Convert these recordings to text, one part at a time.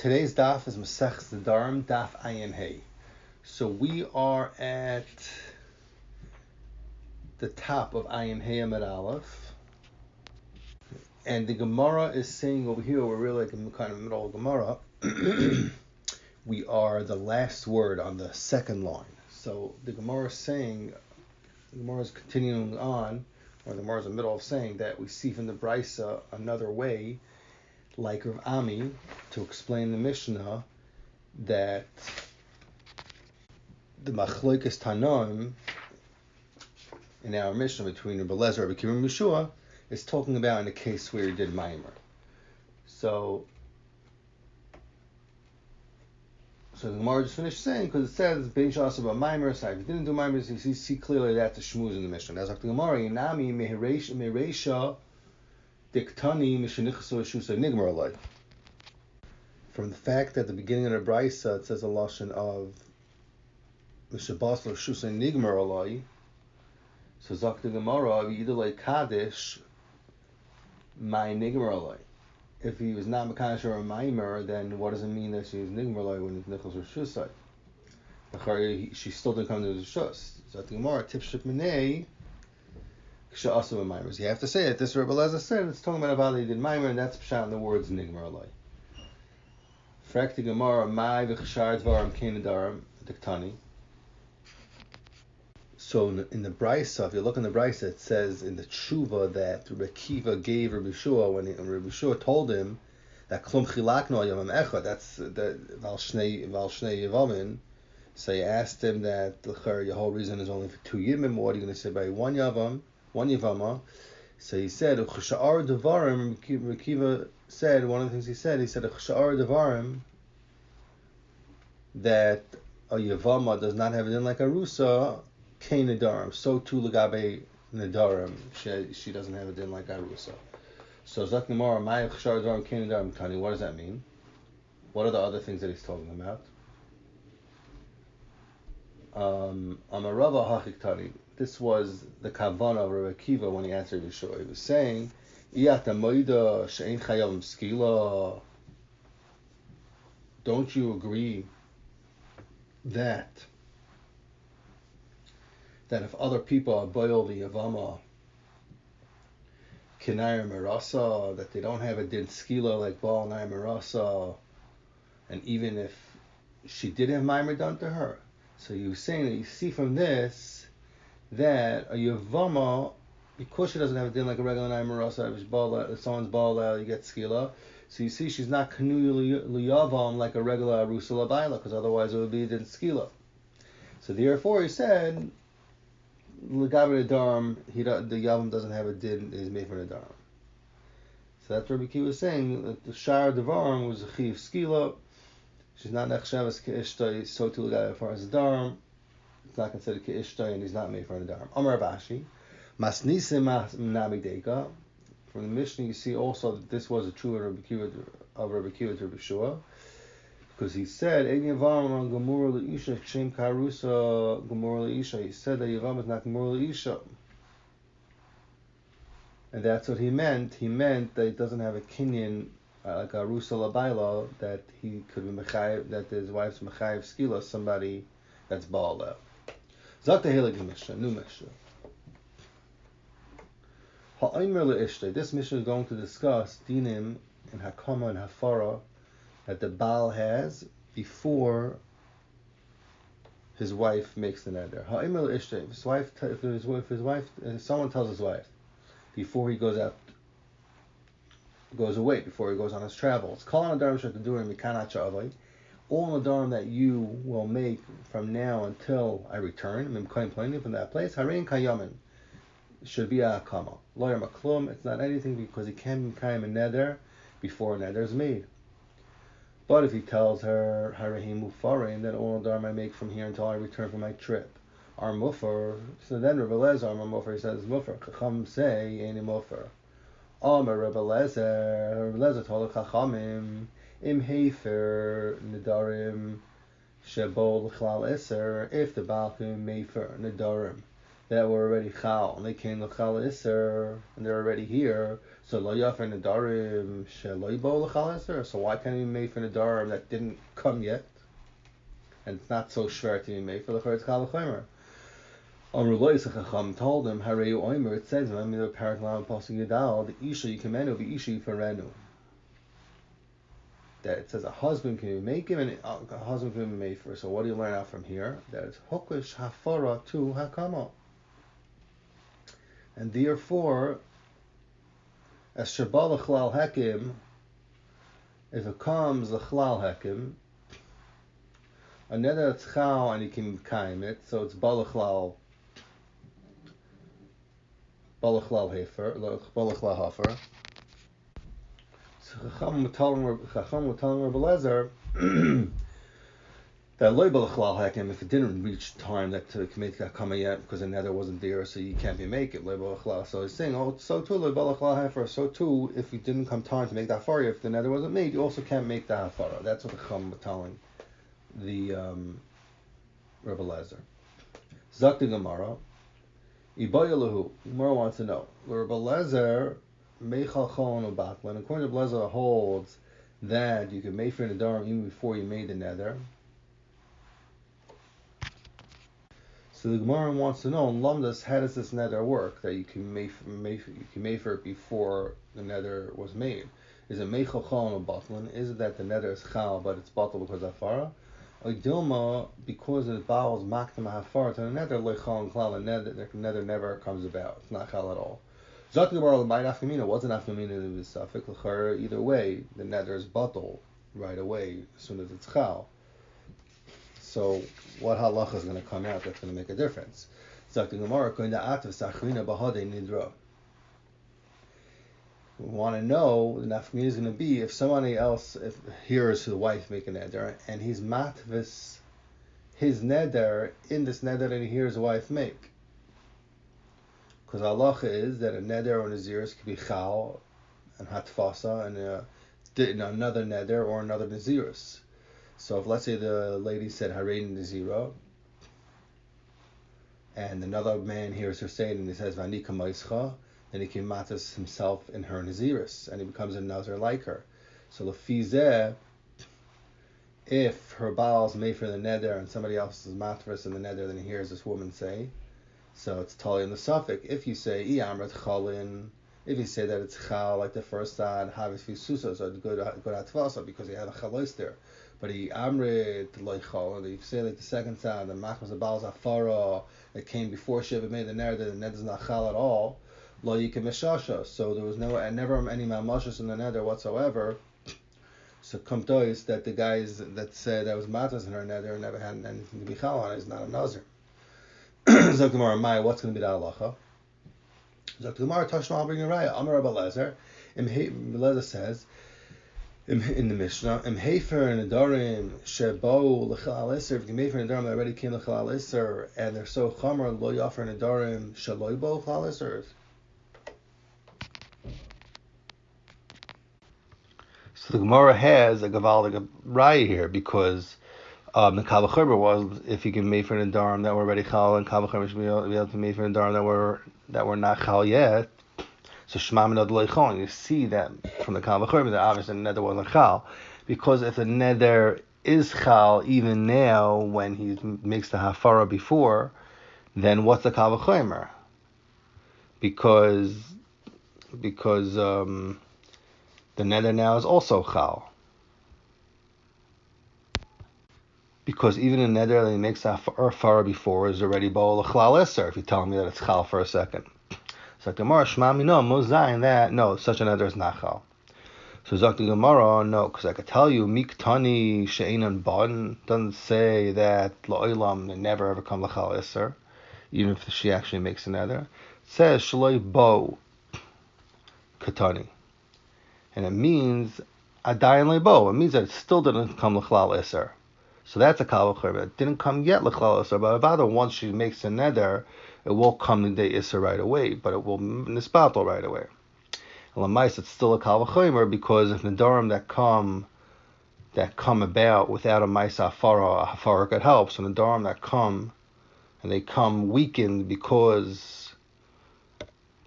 Today's daf is Masech Nedarim, Daf Ayin Hey. So we are at the top of Ayin Hey Amid Aleph, and the Gemara is saying over here, we're really like in kind of middle of Gemara, we are the last word on the second line. So the Gemara is saying, the Gemara is continuing on, or the Gemara is in the middle of saying that we see from the Brisa another way, like Rav Ami, to explain the Mishnah, that the Machlokes Tanoim in our Mishnah between Rebbe Lezer, Rebbe Kiva, and Yeshua is talking about in a case where he did Maimer. So the Gemara just finished saying, because it says Bein Shas about Maimer, so if he didn't do Maimer, you see clearly that's a shmuz in the Mishnah. That's like the Gemara, Yinami Mereisha Diktani Mishenichso Shusa Nigmar Alai. From the fact that at the beginning of the Brisa it says a lashon of Mishabaslo Shusa Nigmar Alai, so Zak the Gemara Yidulei Kaddish my Nigmar Alai. If he was not Makadosh or a Maimer, then what does it mean that she was Nigmar Alai when it's Nichos or Shusai? She still didn't come to the Shus. Zak the Gemara Tipship Minei Ksha'asu a Maimer. You have to say it. This Rebbe Lezer said it's talking about how they did Maimer, and that's pshat in the words Nigmar Alai. Frak the Gemara Mai v'chashar dvarim kein nedarim diktani. So in the Brisa, if you look in the Brisa, it says in the Tshuva that Rebbe Kiva gave Rebbe Shua when Rebbe Shua told him that Klum Chilakno Yomam Echad, that's the Val Shnei Yavamin. So he asked him that your whole reason is only for 2 Yimim. What are you going to say by one Yavama? So he said, Chashar Devarim, Rebbe Kiva said, one of the things he said, Chashar Devarim, that a Yavama does not have it in like a Rusa, Kein Nedarim. So too Lagabe Nedarim, she doesn't have it in like a Rusa. So Zak Gemara, Ma'ay Chashar Devarim, Kein Nedarim Tani, what does that mean? What are the other things that he's talking about? Amarava Hachik Tani. This was the Kavana of Rebbe Kiva when he answered Yeshua. He was saying, Iyata Moida She'ein Chayavim Skila. Don't you agree that if other people are boil the Yavama Kinayr Marasa, that they don't have a din skila like Baal Nair Marasa, and even if she did have Maimer done to her. So you were saying that you see from this that a Yavama, because she doesn't have a din like a regular Nair Marasa, if someone's Baal, you get skila. So you see she's not Kanu Liyavam like a regular Arusa Labaila, because otherwise it would be a din skila. So therefore he said, L'gabe Nedarim, the Yavam doesn't have a din, is made for Nedarim. So that's what Rebbe Kiva was saying, that the Shar Devarim was a Chiv Skila. She's not Nechshavas Ke'ishtoi, so too L'gabe as far as Nedarim. It's not considered Ke'ishtoi, and he's not made for Nedarim. Amar Bashi, Masnisim Namideka. From the Mishnah you see also that this was a true of Rebbe Kiva to Rebbe Shua. Because he said, he said that Yavam is not Gemur L'Isha. And that's what he meant. He meant that it doesn't have a kinyan, like a Rusa Labaila, that he could be Mechayev, that his wife's Mechayev Skila, somebody that's Baal Lev. Zakta Helig Mishnah, new Mishnah. Ha'aymer L'Ishtay. This Mishnah is going to discuss Dinim and Hakama and Hafara that the Baal has before his wife makes the neder. If someone tells his wife before he goes away, before he goes on his travels, all nadarim that you will make from now until I return, from that place, should be a hakama. It's not anything because he can be kaim a neder before a neder is made. But if he tells her, Harahim Mufarim, that all Nadarim I make from here until I return from my trip are Mufar, so then Rebbe Lezer, Mufar, he says Mufar. Chacham say, Aini Mufar. Amar Rebbe Lezer told Chachamim, Im Hefer Nedarim Shebol Chlal Eser, if the Balkim Mefer Nedarim that were already chal, and they came to chal iser, and they're already here. So lo yafer nedarim shelo yibo l'chal iser. So why can't he be made for nedarim that didn't come yet, and it's not so shver to be made for the chayritz chal v'chaymer? Amrullah Chacham told him, Harei Oimer. It says, "I'm the paraklam pasuk Yudal, the isha yikemenu v'isha yifarenu." That it says a husband can be made and a husband can be made for. So what do you learn out from here? That it's hokish hafara to hakama. And therefore, as shabal chlal hekim, if it comes the chlal hekim, another it's chal and you can kaim it, so it's balachlal hefer, balachlal hafer. So Chacham would tell Rabbi Lezer that loy balachlal hekim, if it didn't reach time that to make that kama yet because the nether wasn't there, so you can't be make it loy balachlal. So he's saying, so too loy balachlal hefer. So too, if it didn't come time to make that hafara, if the nether wasn't made, you also can't make the hafara. That's what the Chacham was telling the Rabbi Lezer. Zakti Gemara, Ibayalahu. Gemara wants to know, Rabbi Lezer meichal cholon ubatlan. According to Rabbi Lezer holds that you can make for nedarim even before you made the nether. So the Gemara wants to know in Lamdas, how does this nether work? That you can make for it before the nether was made. Is it meichal cholon ubatlan? Is it that the nether is chal but it's batal because of hafara? Or Dilma, because the Baal is maktam hafara to the nether lechal and klal, the nether never comes about. It's not chal at all. Zakti Gemara by nafkamina. What's an nafkamina? Is suffix l'chara. Either way, the nether is batal right away as soon as it's chal. So what halacha is going to come out that's going to make a difference? Zakti Gemara going to ativ sachrina bahade nidra. We want to know the nafkamina is going to be if somebody else hears the wife make a neder and he's matvis his neder in this neder that he hears the wife make. Because halacha is that a neder or naziris could be chal and hatfasa and another neder or another naziris. So if let's say the lady said harein nazira and another man hears her say it and he says vani kamaischa, then he can matas himself in her naziris and he becomes a nazir like her. So the fizeh, if her baal's made for the neder and somebody else is matras in the neder, then he hears this woman say. So it's totally in the suffix. If you say iamrat chalin, if you say that it's chal like the first side, havis fisusa, so it's good atvasa because he had a chalos there. But he amrit like chalin. If you say like the second side, the machmas the baal's afara that came before Shiva made the neder, the neder is not chal at all. Lo yikim mishasha. So there was never any mamashas in the neder whatsoever. So kumtois that the guys that said that was matas in her neder never had anything to be chal on it is not a nazir. Zok Gemara, Maya, what's going to be the halacha? Zok Gemara, Tashma, I'll bring a raya. Amar Rabbi Lezer, Lezer says in the Mishnah, Im Hefer and Nedarim Shebo L'Chal Iser. If you made for Nedarim that already came L'Chal Iser, and they're so Chomer Lo Yafer Nedarim Shelo Bo L'Chal Iser. So the Gemara has a gavaldic raya here because. The Kavachomer was if you can make for Nedarim that were already chal, and Kavachomer should be able to make for Nedarim that were not chal yet. So Shema Minod Leichon, you see that from the Kavachomer that obviously the nether wasn't chal, because if the nether is chal even now when he makes the hafara before, then what's the Kavachomer? Because the nether now is also chal. Because even a neder that he makes a hafara before is already bo'ol l'chlal eser, if you tell me that it's chal for a second. So the Gemara, Shema Mino, Mozayin, that, no, such a neder is not chal. So Zok the Gemara, no, because I could tell you, Miktani she'enan bon, doesn't say that la'olam, they never ever come l'chal eser, even if she actually makes a neder. It says, Shaloi bo katani. And it means, Adayin lebo, it means that it still didn't come l'chlal eser. So that's a kavachomer. It didn't come yet l'chlal iser, but about once she makes a neder, it will come the day iser right away, but it will nispatel right away. And l'mais, it's still a kavachomer because if nedarim that come about without a mais hafara could help. So nedarim that come and they come weakened because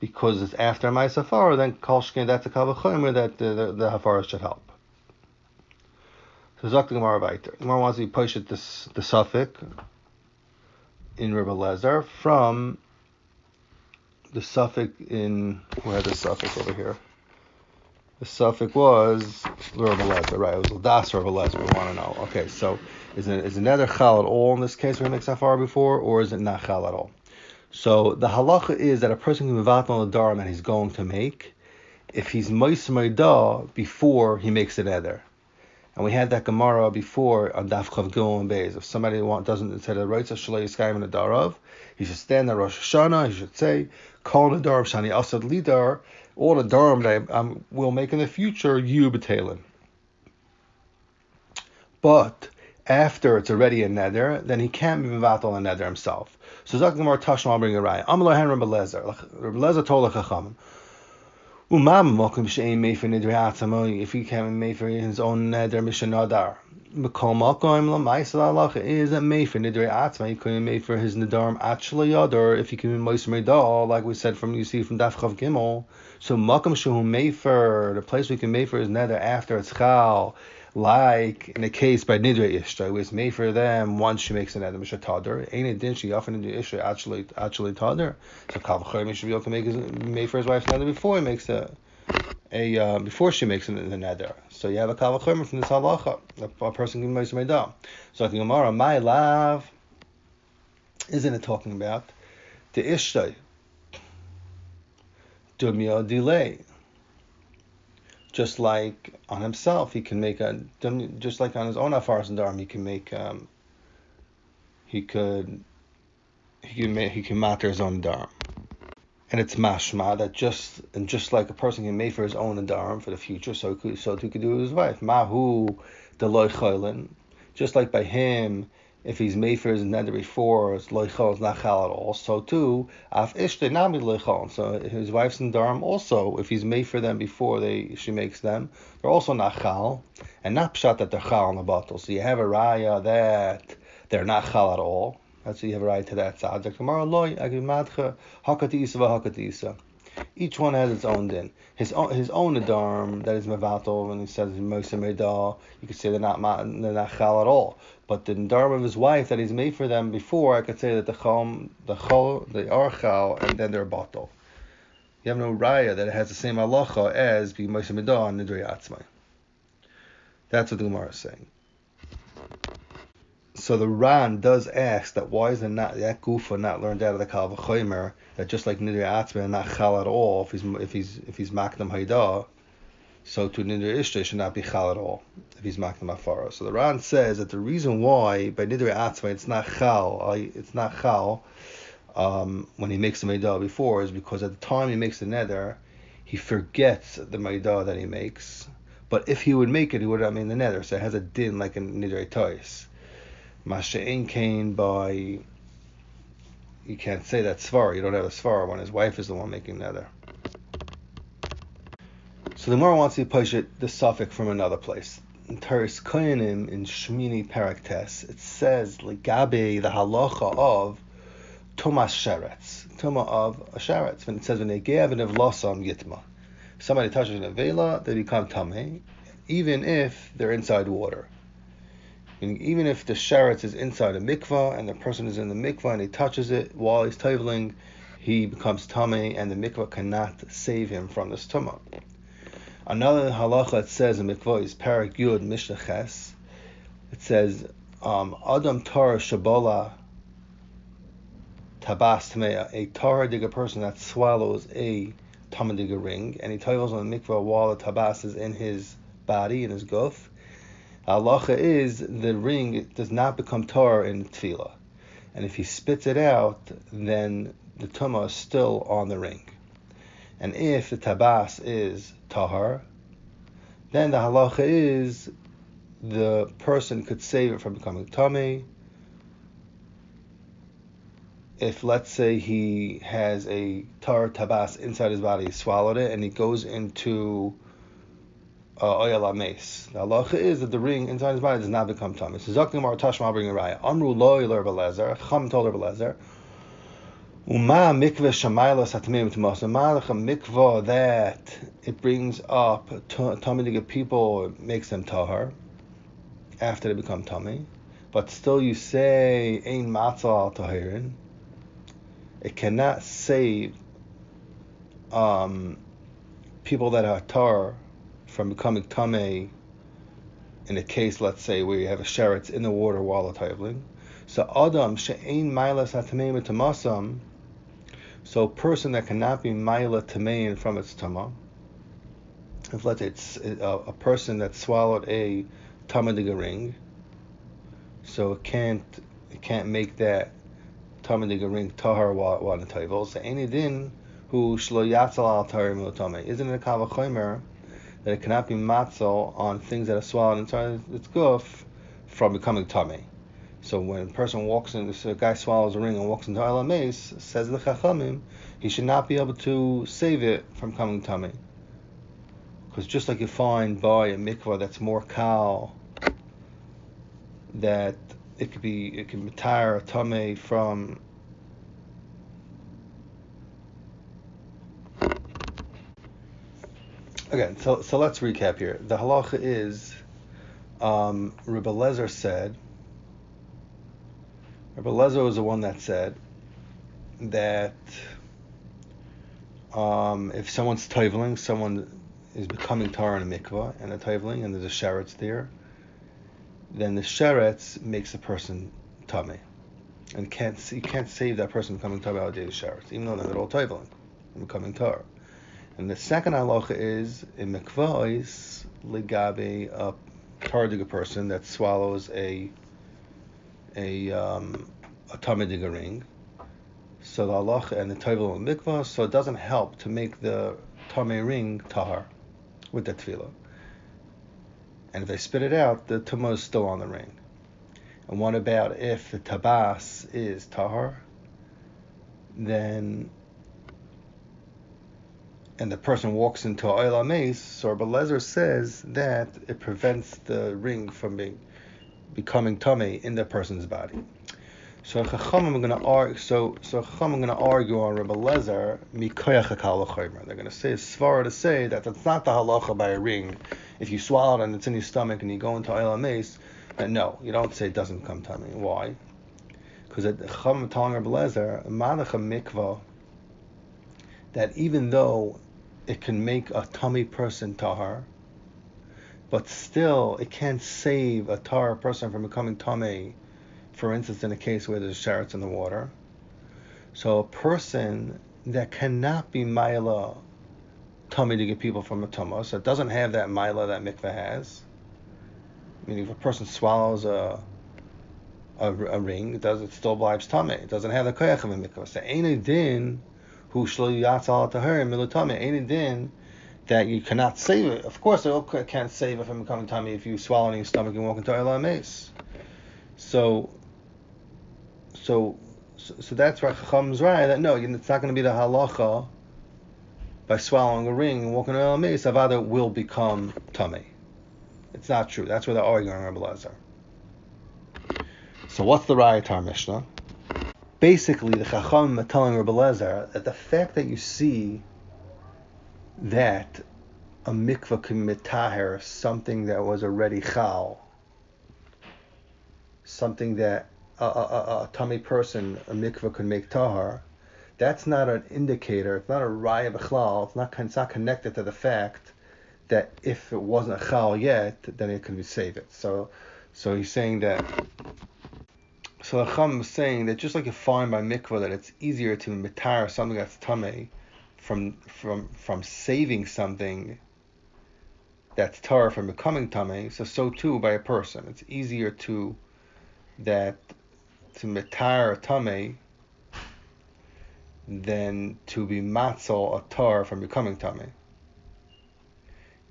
it's after my safar, then kol shkein that's a kal v'chomer that the hafara should help. So Zok the Gemara weiter. The Gemara wants to push it the suffix in Rebbe Lezer from the suffix in, where the suffix over here? The suffix was Rebbe Lezer, right? It was Das Rebbe Lezer. We want to know. Okay, so is it nether chal at all in this case where we make safar before, or is it not chal at all? So the halacha is that a person can mevat on the darim that he's going to make if he's mois da before he makes the nether. And we had that Gemara before on Daf Chav Gimel and Beis. If somebody doesn't say the rights of Shalei Yiskai in the Darav, he should stand at Rosh Hashanah. He should say, "Kol Nedarim Shani Asad Lidar." All the darim that I will make in the future, you betalin. But after it's already a nether, then he can't be mevatel a nether himself. So Zak Gemara Tashma, I'll bring a raya. Amar Lohen Rebbe Lezer. Rebbe Lezer told the Chachamim. If he can't make for his own neder mishanadar, is that made for nidrei atzma? He couldn't make for his nedarim actually yadar if he can be moiser medal, like we said from Daf Chav Gimel. So makam shehu mefer, the place we can make for his neder after it's chal, like in the case by nidrei ishtai, where it's made for them once she makes a neder mishatadar. Ain't it din she often nidrei ishtai actually tadar? So kal v'chomer should be able to make made for his wife's neder before he makes before she makes the neder. So you have a kal v'chomer from this halacha. A person can make some neder. So the Gemara, my love, isn't it talking about the ishtai? Dumya delay. Just like on himself, he can make just like on his own afaras and darim, he can make he can matter his own darim. And it's mashma that just like a person can make for his own darim for the future, so too could do with his wife. Mahu deloy choylin, just like by him, if he's made for his neder before, it's loy chol, it's not chal at all. So too, af ishte nami loy chol. So his wife's darim also, if he's made for them before she makes them, they're also not chal, and not pshat that they're chal on the bottle. So you have a raya that they're not chal at all. That's why you have a right to that side. Each one has its own din. His own nedarim that is mevatel, when he says moser medal, you could say they're not chal at all. But the nedarim of his wife that he's made for them before, I could say that the chol, they are chal, and then they're batel. You have no raya that it has the same halacha as be moser medal and nidrei atzmai. That's what the Gemara is saying. So the Ran does ask that why is that gufa not learned out of the kal v'chomer, that just like nidrei atzma and not chal at all if he's makdam haydah, so to nidrei ishtai should not be chal at all if he's makdam afara. So the Ran says that the reason why by nidrei atzma it's not chal when he makes the haydah before is because at the time he makes the neder he forgets the haydah that he makes, but if he would make it he would have made the neder, so it has a din like a nidrei tois. Masha'in Kain by, you can't say that svar, you don't have a svar when his wife is the one making nether. So the Gemara wants to push it the suffix from another place. In Teres Koyanim in Shmini Parak Tes, it says Legabe the halacha of Tumas Sheretz, Tuma of a Sheretz. When it says when they gave an Evlosam Yitma, somebody touches an Avela, they become Tameh, even if they're inside water. Even if the sheretz is inside a mikvah and the person is in the mikvah and he touches it while he's toveling, he becomes tamei and the mikvah cannot save him from this tumah. Another halacha that says in mikvah is Parak Yud Mishnah Ches. It says Adam Torah Shabola Tabas Tameya, a Torah digger person that swallows a tamadiga ring and he tovels on the mikvah while the tabas is in his body, in his guf. Halacha is the ring does not become tar in tefillah, and if he spits it out, then the tumah is still on the ring. And if the tabas is tahar, then the halacha is the person could save it from becoming tamei. If let's say he has a tar tabas inside his body, he swallowed it, and he goes into oyel mace. The halacha is that the ring inside his body does not become tummy. So Zaktim Mar Tashma bring a raya. Amru loy ler belezer. Chum told her belezer. Uma mikveh shamayla satamim t'masa. Malach a mikveh that it brings up tummy people, it makes them tahar after they become tummy. But still you say ein matzah al tahirin. It cannot save people that are tar from becoming tamei in a case, let's say, where you have a sheretz in the water while it's tovling. So adam she'ein mailas hatameim tamasam. So a person that cannot be maila tamein from its tama. If let's say it's a person that swallowed a tamadiga ring, so it can't make that tamadiga ring tahar while in the tovel. So any din who shlo yatzal al tahar milutame. Isn't it a kavachomer that it cannot be matzel on things that are swallowed inside its guf from becoming tummy? So when a person walks in, this guy swallows a ring and walks into Olam Mace, says the Chachamim, he should not be able to save it from coming tummy. Because just like you find by a mikvah that's more kal, that it can retire a tummy from. Again, so let's recap here. The halacha is, Rebbe Lezer said. Rebbe Lezer was the one that said that if someone's tovling, someone is becoming tar in a mikvah and a tovling, and there's a sheretz there, then the sheretz makes a person tummy, and you can't save that person becoming tar out of the sheretz, even though they're all tovling and becoming tar. And the second halacha is in mikvahs legabe a tardiga person that swallows a tamadiga ring. So the halacha and the tovel and mikvah, so it doesn't help to make the tamei ring tahar with the tefillah. And if they spit it out, the tumah is still on the ring. And what about if the tabas is tahar? Then, and the person walks into Olam Mace, so Rebbe Lezer says that it prevents the ring from becoming tummy in the person's body. So Chachamim are going to argue. So Chachamim are going to argue on Rebbe Lezer mikoyach hakal l'chaymer. They're going to say svara to say that it's not the halacha by a ring. If you swallow it and it's in your stomach and you go into Olam Mace, then no, you don't say it doesn't become tummy. Why? Because Chachamim telling Rebbe Lezer malach a mikvah that even though it can make a tummy person tahar, but still it can't save a tahar person from becoming tummy. For instance, in a case where there's sheretz in the water, so a person that cannot be maila tummy to get people from a tumah, so it doesn't have that maila that mikveh has. Meaning, if a person swallows a ring, it still blives tummy. It doesn't have the koyach of a mikveh. So ain't din who shlo yatzal taharim milutame. Ain't din that you cannot save it. Of course, it can't save it from becoming tummy if you swallow it in your stomach and walk into Olam Mace. So that's why Chacham's right that no, it's not going to be the halacha by swallowing a ring and walking around a mace. Avada will become tummy. It's not true. That's where they're arguing on Rebbe Lezer. So what's the raya to our Mishnah? Basically, the Chacham are telling Rebbe Lezer that the fact that you see that a mikvah can mitaher something that was already chal, something that a tummy person, a mikvah could make tahar, that's not an indicator, it's not a raya b'chlal, it's not connected to the fact that if it wasn't a chal yet, then it can be saved. So he's saying that, so the Chacham is saying that just like you find by mikvah that it's easier to mitar something that's tummy from saving something that's tar from becoming tummy, so too by a person. It's easier to mitar a tummy than to be matzal a tar from becoming tummy.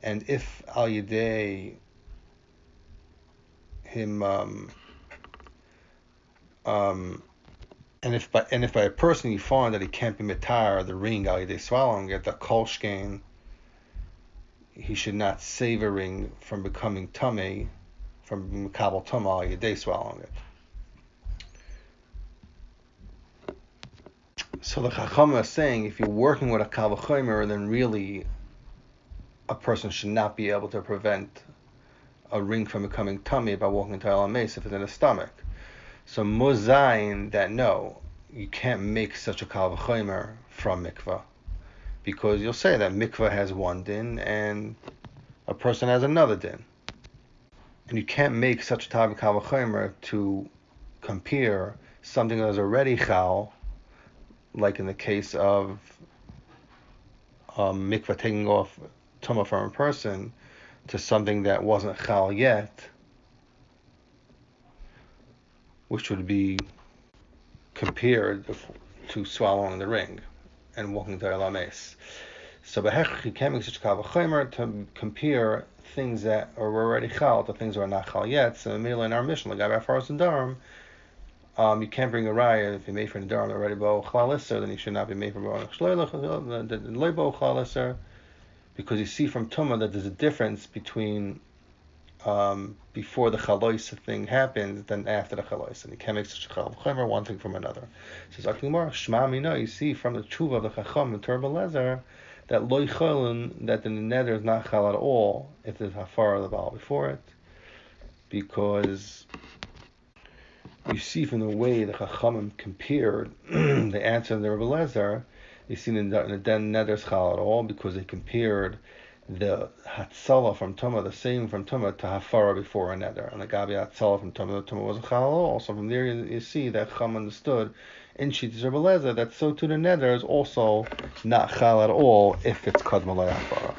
And if al yedei him and if by a person you find that he can't be mitar the ring al yedei swallowing it, the kolshkein he should not save a ring from becoming tummy, from Makabal Tumah, Yedei swallowing it. So the Chacham is saying, if you're working with a Kal V'chomer, then really a person should not be able to prevent a ring from becoming tummy by walking into Elam Meis if it's in the stomach. So Muzayin, that no, you can't make such a Kal V'chomer from mikvah, because you'll say that mikvah has one din and a person has another din. And you can't make such a type of Kal V'chomer to compare something that is already chal, like in the case of mikvah taking off tumah from a person, to something that wasn't chal yet, which would be compared to swallowing the ring and walking to Elam Meis. So you can't make such a Kal V'chomer to compare things that are already chal to things that are not chal yet. So immediately in our mission, like Gabi Afaros and Nedarim, you can't bring a raya if you're made for Nedarim already bo chalal iser, then you should not be made for bo chalal iser, because you see from Tumah that there's a difference between before the chalois thing happens than after the chalois, and you can't make such a Kal V'chomer one thing from another. Says Akimar Shma Mina, you see from the tshuva of the Chacham and Torah Belezer that loy cholin, that the neder is not chal at all if there's hafar of the baal before it, because you see from the way the Chachamim compared the answer of the Rebbe Lezer, you see in the neder's chal at all, because they compared the Hatzalah from Tumah, the same from Tumah, to Hafara before a Neder. And the Gabi Hatzalah from Tumah, the Tumah was a Chal also. From there you see that Chum understood in Shittis Rebbe Lezer that so too the Neder is also not Chal at all if it's Kadmalei Hafara.